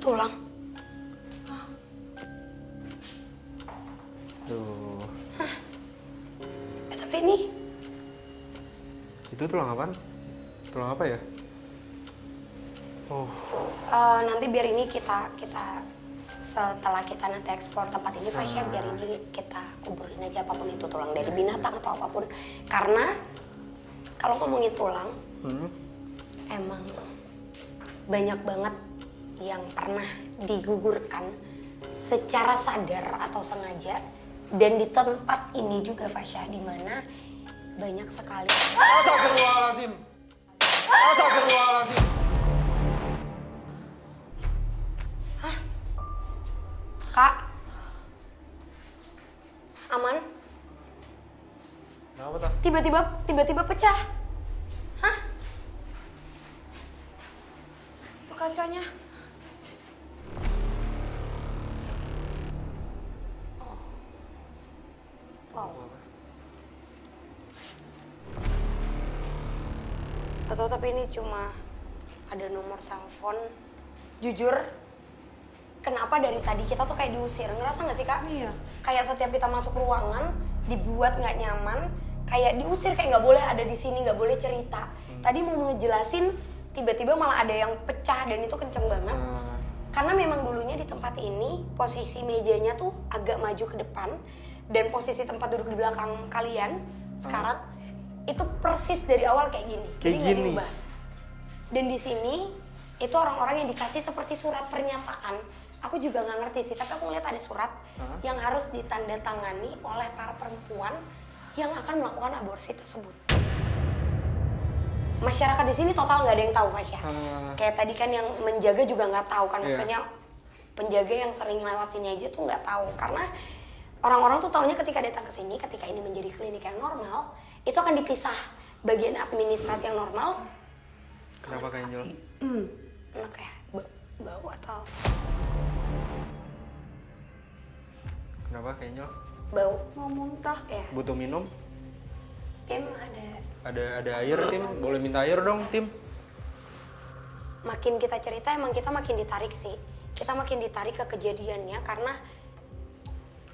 Tulang. Tuh. Tapi ini Itu tulang apaan? Tulang apa ya? Oh, nanti biar ini kita setelah kita nanti ekspor tempat ini Fasya, biar ini kita kuburin aja apapun itu, tulang dari binatang atau apapun. Karena kalau ngomongin tulang, emang banyak banget yang pernah digugurkan secara sadar atau sengaja, dan di tempat ini juga Fasya, di mana banyak sekali. Astagfirullahaladzim. Astagfirullahaladzim. Kak, aman? Kenapa tak? Tiba-tiba pecah. Hah? Itu kacanya. Wow. Atau tapi ini cuma ada nomor telepon. Jujur, kenapa dari tadi kita tuh kayak diusir? Ngerasa nggak sih Kak? Iya. Kayak setiap kita masuk ruangan, dibuat nggak nyaman, kayak diusir, kayak nggak boleh ada di sini, nggak boleh cerita. Tadi mau ngejelasin, tiba-tiba malah ada yang pecah dan itu kenceng banget. Karena memang dulunya di tempat ini posisi mejanya tuh agak maju ke depan, dan posisi tempat duduk di belakang kalian sekarang itu persis dari awal kayak gini. Jadi nggak diubah. Dan di sini itu orang-orang yang dikasih seperti surat pernyataan. Aku juga nggak ngerti sih, tapi aku ngeliat ada surat yang harus ditandatangani oleh para perempuan yang akan melakukan aborsi tersebut. Masyarakat di sini total nggak ada yang tahu, Fasya. Kayak tadi kan yang menjaga juga nggak tahu kan, maksudnya penjaga yang sering lewat sini aja tuh nggak tahu, karena orang-orang tuh taunya ketika datang ke sini, ketika ini menjadi klinik yang normal, itu akan dipisah bagian administrasi yang normal. Kenapa Kak Angel? Kayak bau atau Kenapa Kak Angel? bau. Mau muntah. Ya, Butuh minum? Tim ada. Ada air, Tim? Boleh minta air dong, Tim? Makin kita cerita emang kita makin ditarik sih. Kita makin ditarik ke kejadiannya karena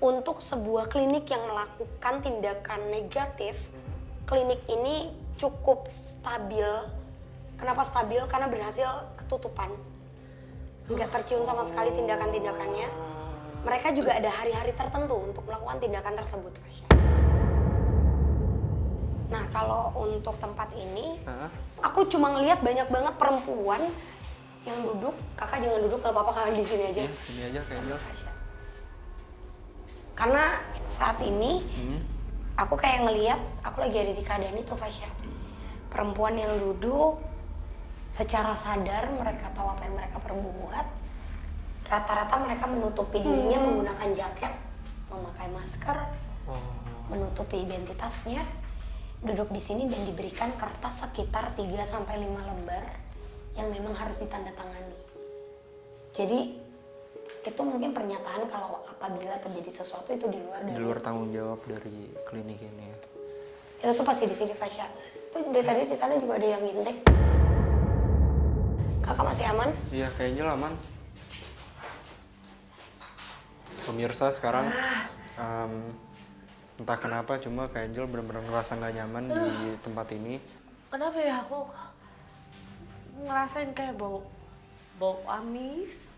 untuk sebuah klinik yang melakukan tindakan negatif, klinik ini cukup stabil. Kenapa stabil? Karena berhasil ketutupan. Nggak tercium sama sekali tindakan-tindakannya. Mereka juga ada hari-hari tertentu untuk melakukan tindakan tersebut, Fasya. Nah, kalau untuk tempat ini, aku cuma ngelihat banyak banget perempuan yang duduk. Kakak jangan duduk, nggak apa-apa, kakak di sini aja. Ya, sini aja Kak Angel. Karena saat ini aku kayak ngelihat aku lagi ada di keadaan itu, Fasya. Perempuan yang duduk secara sadar, mereka tahu apa yang mereka perbuat. Rata-rata mereka menutupi dirinya menggunakan jaket, memakai masker, menutupi identitasnya, duduk di sini dan diberikan kertas sekitar 3-5 lembar yang memang harus ditandatangani. Jadi itu mungkin pernyataan kalau apabila terjadi sesuatu itu di luar tanggung jawab dari klinik ini ya. Itu tuh pasti di sini, Fasya. Tuh dari tadi di sana juga ada yang ngintip. Kakak masih aman? Iya, Kak Angel aman. Pemirsa sekarang entah kenapa cuma Kak Angel benar-benar ngerasa nggak nyaman di tempat ini. Kenapa ya aku ngerasain kayak bau amis?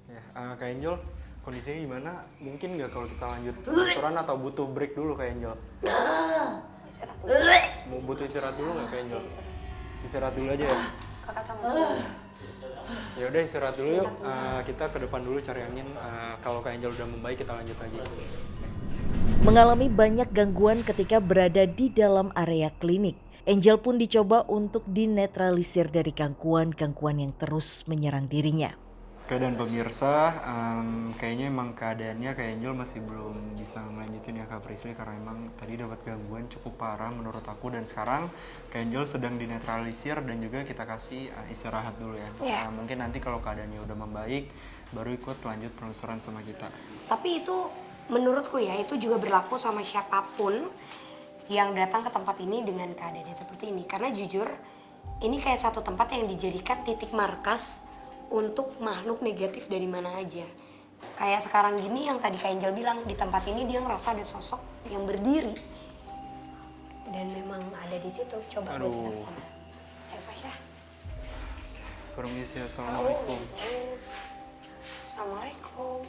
Ya, Kak Angel, kondisinya gimana? Mungkin nggak kalau kita lanjut restoran atau butuh break dulu Kak Angel? Istirahat dulu. Mau butuh istirahat dulu nggak Kak Angel? Istirahat dulu aja ya? Kakak sama Ya udah istirahat dulu yuk. Kita ke depan dulu cari angin. Kalau Kak Angel udah membaik kita lanjut lagi. Mengalami banyak gangguan ketika berada di dalam area klinik. Angel pun dicoba untuk dinetralisir dari gangguan-gangguan yang terus menyerang dirinya. Oke, dan pemirsa, kayaknya emang keadaannya Kak Angel masih belum bisa melanjutin ya Kak Prisly, karena emang tadi dapat gangguan cukup parah menurut aku, dan sekarang Kak Angel sedang dinetralisir dan juga kita kasih istirahat dulu ya. Yeah. Mungkin nanti kalau keadaannya udah membaik baru ikut lanjut penelusuran sama kita. Tapi itu menurutku ya, itu juga berlaku sama siapapun yang datang ke tempat ini dengan keadaannya seperti ini. Karena jujur, ini kayak satu tempat yang dijadikan titik markas untuk makhluk negatif dari mana aja. Kayak sekarang gini yang tadi Kak Angel bilang, di tempat ini dia ngerasa ada sosok yang berdiri. Dan memang ada di situ. Coba buat kita kesana. Ayo Fasya. Permisi, assalamualaikum. Assalamualaikum.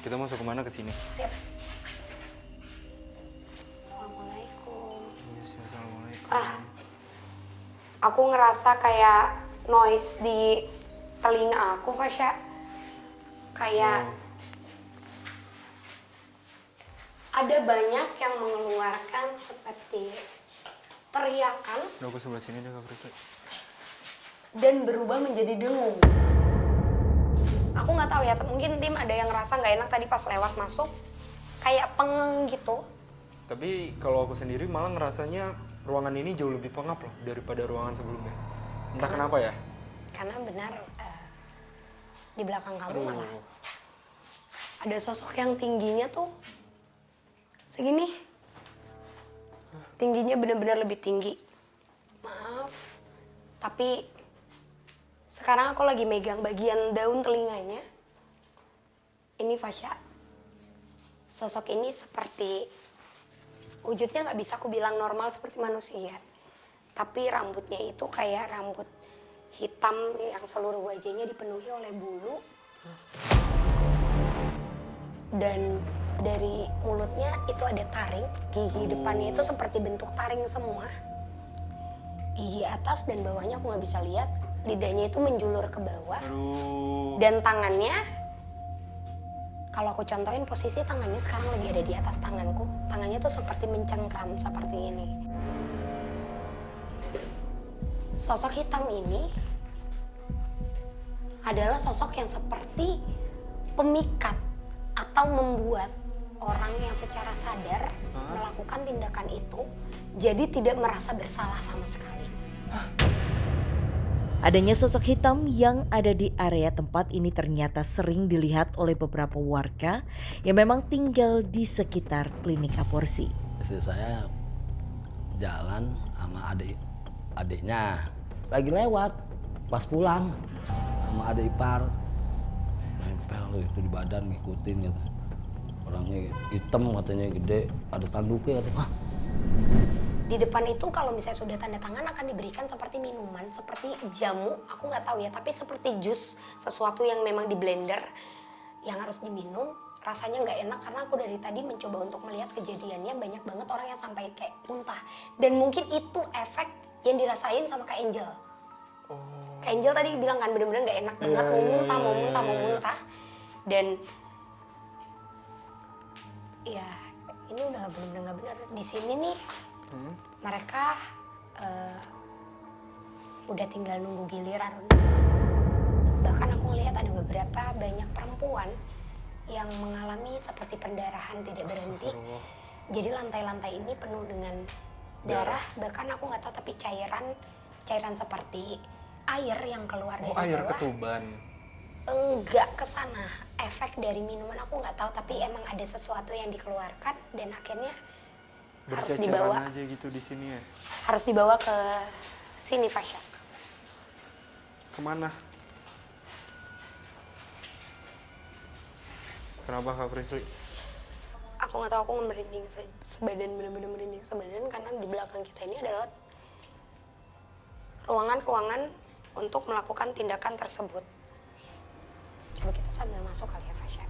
Kita masuk kemana ke sini? Yap. Assalamualaikum. Iya sih, assalamualaikum. Aku ngerasa kayak noise di telinga aku, Fasya. Kayak ada banyak yang mengeluarkan seperti teriakan Udah aku sebelah sini deh Kak Prisli. dan berubah menjadi dengung. Aku nggak tahu ya, mungkin tim ada yang ngerasa nggak enak tadi pas lewat masuk, kayak pengeng gitu. Tapi kalau aku sendiri malah ngerasanya ruangan ini jauh lebih pengap loh daripada ruangan sebelumnya. Entah kenapa ya. Karena benar di belakang kamu Aduh. malah ada sosok yang tingginya tuh segini. Tingginya benar-benar lebih tinggi. Maaf, tapi sekarang aku lagi megang bagian daun telinganya. Ini Fasya. Sosok ini seperti wujudnya nggak bisa aku bilang normal seperti manusia. Tapi rambutnya itu kayak rambut hitam yang seluruh wajahnya dipenuhi oleh bulu. Dan dari mulutnya itu ada taring. Gigi depannya itu seperti bentuk taring semua. Gigi atas dan bawahnya aku nggak bisa lihat. Lidahnya itu menjulur ke bawah. Aduh. Dan tangannya, kalau aku contohin posisi tangannya sekarang lagi ada di atas tanganku. Tangannya tuh seperti mencengkram seperti ini. Sosok hitam ini adalah sosok yang seperti pemikat atau membuat orang yang secara sadar melakukan tindakan itu jadi tidak merasa bersalah sama sekali. Adanya sosok hitam yang ada di area tempat ini ternyata sering dilihat oleh beberapa warga yang memang tinggal di sekitar klinik aborsi. Istri saya jalan sama adiknya lagi lewat pas pulang sama adik ipar nempel itu di badan ngikutin gitu. Orangnya hitam katanya gede, ada tanduknya kata. Di depan itu kalau misalnya sudah tanda tangan akan diberikan seperti minuman, seperti jamu, aku nggak tahu ya, tapi seperti jus, sesuatu yang memang di blender yang harus diminum. Rasanya nggak enak karena aku dari tadi mencoba untuk melihat kejadiannya, banyak banget orang yang sampai kayak muntah. Dan mungkin itu efek yang dirasain sama Kak Angel. Kak Angel tadi bilang kan bener-bener nggak enak banget, mau muntah. Dan ya ini udah bener-bener nggak benar. Di sini nih mereka udah tinggal nunggu giliran. Bahkan aku ngelihat ada beberapa banyak perempuan yang mengalami seperti pendarahan tidak berhenti. Jadi lantai-lantai ini penuh dengan darah. Bahkan aku nggak tahu tapi cairan seperti air yang keluar dari air bawah. ketuban. Enggak ke sana. Efek dari minuman aku nggak tahu, tapi emang ada sesuatu yang dikeluarkan dan akhirnya harus dibawa. Berceceran aja gitu di sini ya. Harus dibawa ke sini, Fasya. Kemana? Kenapa Kak Prisli? Aku nggak tahu, aku merinding sebadan, bener-bener merinding sebadan karena di belakang kita ini adalah ruangan-ruangan untuk melakukan tindakan tersebut. Coba kita sambil masuk kali ya, Fasya.